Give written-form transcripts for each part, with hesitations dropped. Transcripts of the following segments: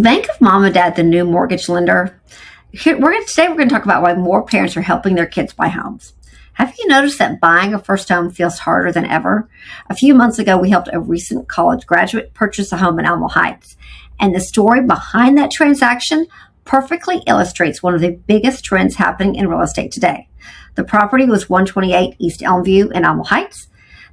Bank of Mom and Dad the new mortgage lender? Today we're going to talk about why more parents are helping their kids buy homes. Have you noticed that buying a first home feels harder than ever? A few months ago, we helped a recent college graduate purchase a home in Alamo Heights. And the story behind that transaction perfectly illustrates one of the biggest trends happening in real estate today. The property was 128 East Elmview in Alamo Heights.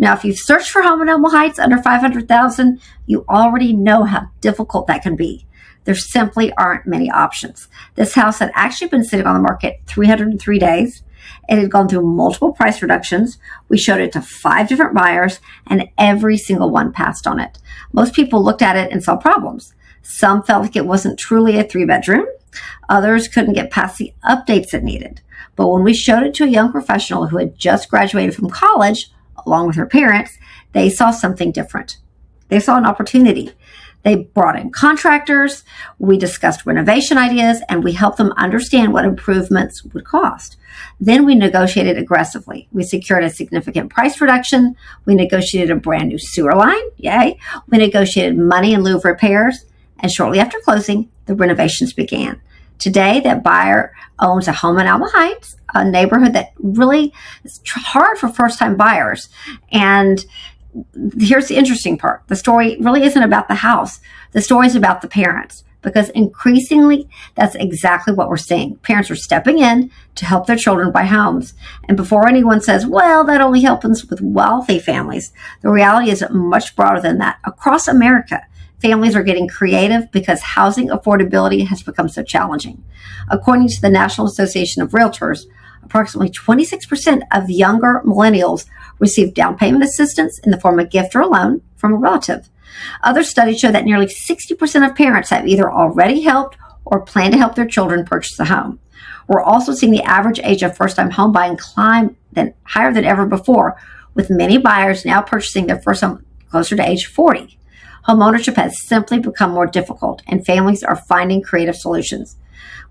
Now, if you've searched for a home in Alamo Heights under $500,000, you already know how difficult that can be. There simply aren't many options. This house had actually been sitting on the market 303 days. It had gone through multiple price reductions. We showed it to 5 different buyers, and every single one passed on it. Most people looked at it and saw problems. Some felt like it wasn't truly a 3-bedroom. Others couldn't get past the updates it needed. But when we showed it to a young professional who had just graduated from college, along with her parents, they saw something different. They saw an opportunity. They brought in contractors, we discussed renovation ideas, and we helped them understand what improvements would cost. Then we negotiated aggressively. We secured a significant price reduction. We negotiated a brand new sewer line. Yay. We negotiated money in lieu of repairs. And shortly after closing, the renovations began. Today, that buyer owns a home in Alamo Heights, a neighborhood that really is hard for first-time buyers. And here's the interesting part. The story really isn't about the house. The story is about the parents, because increasingly, that's exactly what we're seeing. Parents are stepping in to help their children buy homes. And before anyone says, well, that only happens with wealthy families, the reality is much broader than that. Across America, families are getting creative because housing affordability has become so challenging. According to the National Association of Realtors, approximately 26% of younger millennials receive down payment assistance in the form of gift or a loan from a relative. Other studies show that nearly 60% of parents have either already helped or plan to help their children purchase a home. We're also seeing the average age of first-time home buying climb higher than ever before, with many buyers now purchasing their first home closer to age 40. Home ownership has simply become more difficult, and families are finding creative solutions.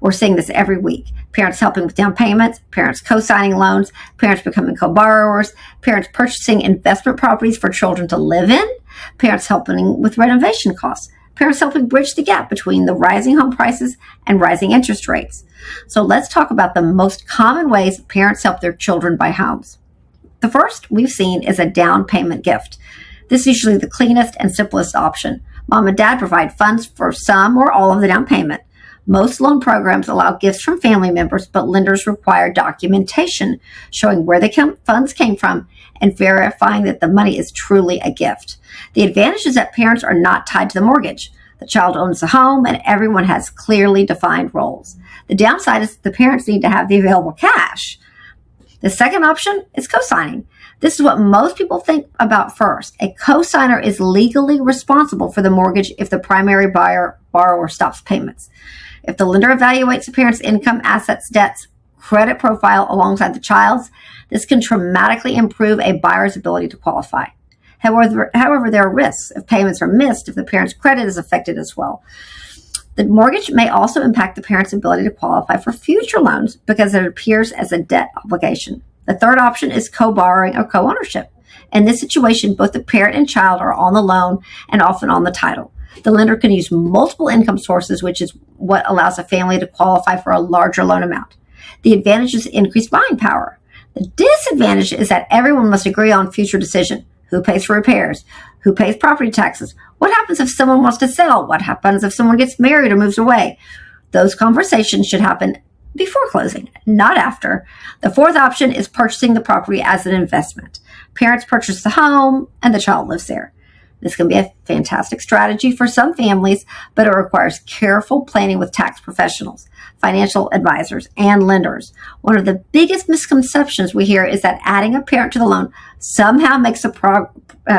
We're seeing this every week. Parents helping with down payments, parents co-signing loans, parents becoming co-borrowers, parents purchasing investment properties for children to live in, parents helping with renovation costs, parents helping bridge the gap between the rising home prices and rising interest rates. So let's talk about the most common ways parents help their children buy homes. The first we've seen is a down payment gift. This is usually the cleanest and simplest option. Mom and dad provide funds for some or all of the down payment. Most loan programs allow gifts from family members, but lenders require documentation showing where the funds came from and verifying that the money is truly a gift. The advantage is that parents are not tied to the mortgage. The child owns the home, and everyone has clearly defined roles. The downside is that the parents need to have the available cash. The second option is co-signing. This is what most people think about first. A co-signer is legally responsible for the mortgage if the primary borrower stops payments. If the lender evaluates the parent's income, assets, debts, credit profile alongside the child's, this can dramatically improve a buyer's ability to qualify. However, there are risks if payments are missed, if the parent's credit is affected as well. The mortgage may also impact the parent's ability to qualify for future loans because it appears as a debt obligation. The third option is co-borrowing or co-ownership. In this situation, both the parent and child are on the loan and often on the title. The lender can use multiple income sources, which is what allows a family to qualify for a larger loan amount. The advantage is increased buying power. The disadvantage is that everyone must agree on future decision. Who pays for repairs? Who pays property taxes? What happens if someone wants to sell? What happens if someone gets married or moves away? Those conversations should happen before closing, not after. The fourth option is purchasing the property as an investment. Parents purchase the home and the child lives there. This can be a fantastic strategy for some families, but it requires careful planning with tax professionals, financial advisors, and lenders. One of the biggest misconceptions we hear is that adding a parent to the loan somehow makes the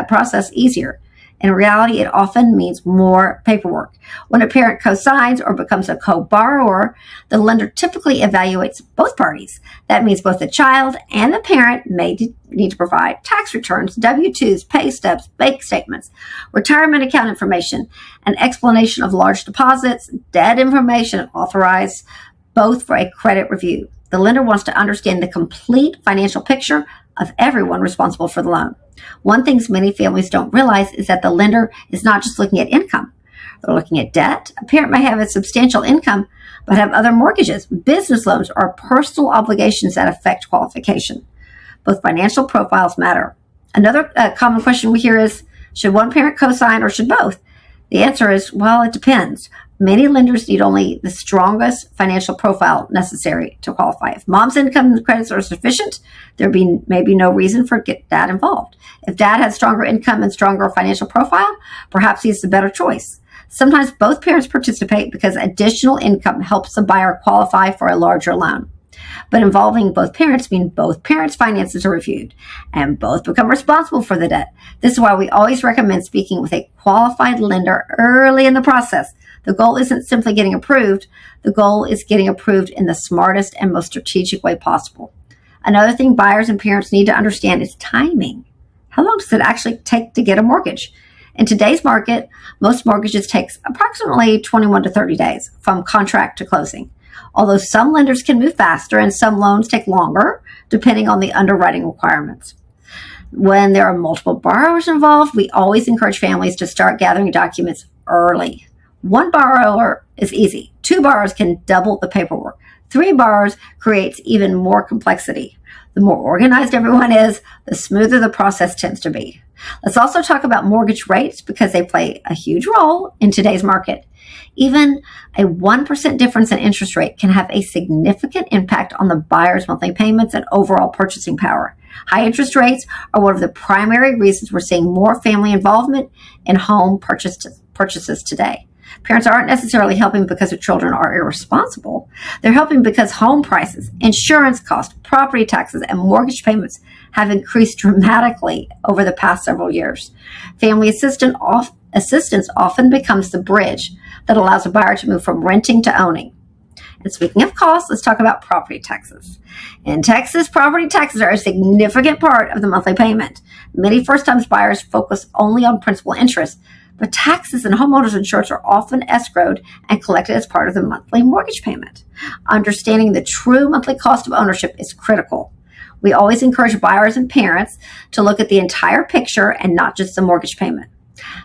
process easier. In reality, it often means more paperwork. When a parent co-signs or becomes a co-borrower, the lender typically evaluates both parties. That means both the child and the parent may need to provide tax returns, W-2s, pay stubs, bank statements, retirement account information, an explanation of large deposits, debt information authorized, both for a credit review. The lender wants to understand the complete financial picture of everyone responsible for the loan. One thing many families don't realize is that the lender is not just looking at income. They're looking at debt. A parent may have a substantial income but have other mortgages, business loans, or personal obligations that affect qualification. Both financial profiles matter. Another common question we hear is, should one parent co-sign or should both? The answer is, well, it depends. Many lenders need only the strongest financial profile necessary to qualify. If mom's income and credits are sufficient, there may be no reason for dad involved. If dad has stronger income and stronger financial profile, perhaps he's the better choice. Sometimes both parents participate because additional income helps the buyer qualify for a larger loan. But involving both parents means both parents' finances are reviewed and both become responsible for the debt. This is why we always recommend speaking with a qualified lender early in the process. The goal isn't simply getting approved. The goal is getting approved in the smartest and most strategic way possible. Another thing buyers and parents need to understand is timing. How long does it actually take to get a mortgage? In today's market, most mortgages take approximately 21 to 30 days from contract to closing. Although some lenders can move faster and some loans take longer, depending on the underwriting requirements. When there are multiple borrowers involved, we always encourage families to start gathering documents early. One borrower is easy. 2 borrowers can double the paperwork. 3 borrowers creates even more complexity. The more organized everyone is, the smoother the process tends to be. Let's also talk about mortgage rates because they play a huge role in today's market. Even a 1% difference in interest rate can have a significant impact on the buyer's monthly payments and overall purchasing power. High interest rates are one of the primary reasons we're seeing more family involvement in home purchases today. Parents aren't necessarily helping because their children are irresponsible. They're helping because home prices, insurance costs, property taxes, and mortgage payments have increased dramatically over the past several years. Family assistance often becomes the bridge that allows a buyer to move from renting to owning. And speaking of costs, let's talk about property taxes. In Texas, property taxes are a significant part of the monthly payment. Many first-time buyers focus only on principal interest, but taxes and homeowners insurance are often escrowed and collected as part of the monthly mortgage payment. Understanding the true monthly cost of ownership is critical. We always encourage buyers and parents to look at the entire picture and not just the mortgage payment.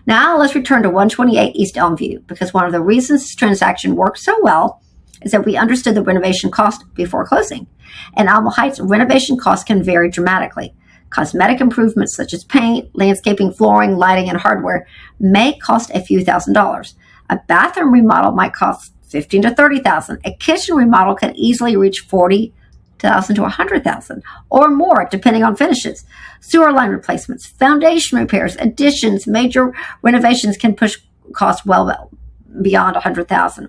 Now let's return to 128 East Elmview, because one of the reasons this transaction worked so well is that we understood the renovation cost before closing. In Alamo Heights, renovation costs can vary dramatically. Cosmetic improvements such as paint, landscaping, flooring, lighting, and hardware may cost a few $1,000s. A bathroom remodel might cost $15,000 to $30,000. A kitchen remodel can easily reach $40,000 to $100,000 or more, depending on finishes. Sewer line replacements, foundation repairs, additions, major renovations can push costs well beyond $100,000.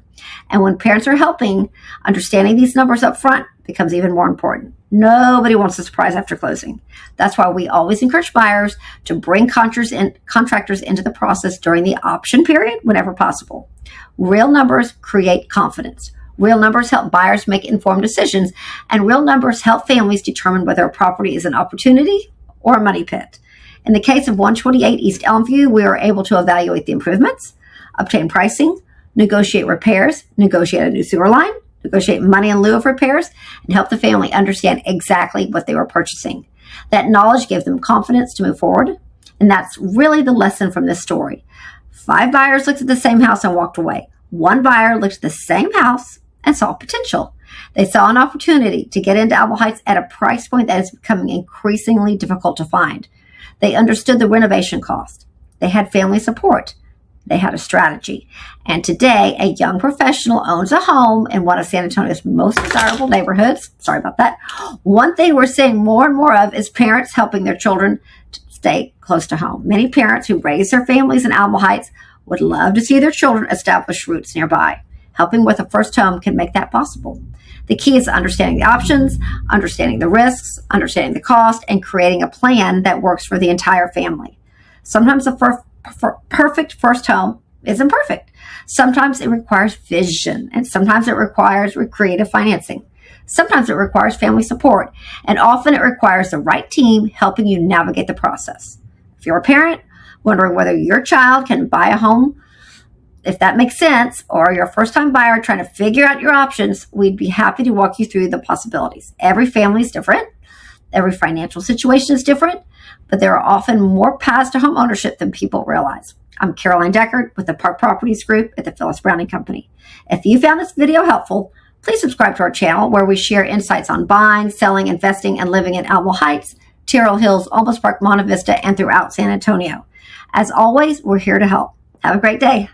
And when parents are helping, understanding these numbers up front becomes even more important. Nobody wants a surprise after closing. That's why we always encourage buyers to bring contractors into the process during the option period whenever possible. Real numbers create confidence. Real numbers help buyers make informed decisions, and real numbers help families determine whether a property is an opportunity or a money pit. In the case of 128 East Elmview, we were able to evaluate the improvements, obtain pricing, negotiate repairs, negotiate a new sewer line, negotiate money in lieu of repairs, and help the family understand exactly what they were purchasing. That knowledge gave them confidence to move forward, and that's really the lesson from this story. 5 buyers looked at the same house and walked away. 1 buyer looked at the same house and saw potential. They saw an opportunity to get into Alamo Heights at a price point that is becoming increasingly difficult to find. They understood the renovation cost. They had family support. They had a strategy. And today, a young professional owns a home in one of San Antonio's most desirable neighborhoods. Sorry about that. One thing we're seeing more and more of is parents helping their children to stay close to home. Many parents who raise their families in Alamo Heights would love to see their children establish roots nearby. Helping with a first home can make that possible. The key is understanding the options, understanding the risks, understanding the cost, and creating a plan that works for the entire family. Sometimes the perfect first home isn't perfect. Sometimes it requires vision, and sometimes it requires creative financing. Sometimes it requires family support, and often it requires the right team helping you navigate the process. If you're a parent wondering whether your child can buy a home, if that makes sense, or you're a first-time buyer trying to figure out your options, we'd be happy to walk you through the possibilities. Every family is different. Every financial situation is different, but there are often more paths to home ownership than people realize. I'm Caroline Decherd with the Park Properties Group at the Phyllis Browning Company. If you found this video helpful, please subscribe to our channel where we share insights on buying, selling, investing, and living in Alamo Heights, Terrell Hills, Olmos Park, Monte Vista, and throughout San Antonio. As always, we're here to help. Have a great day.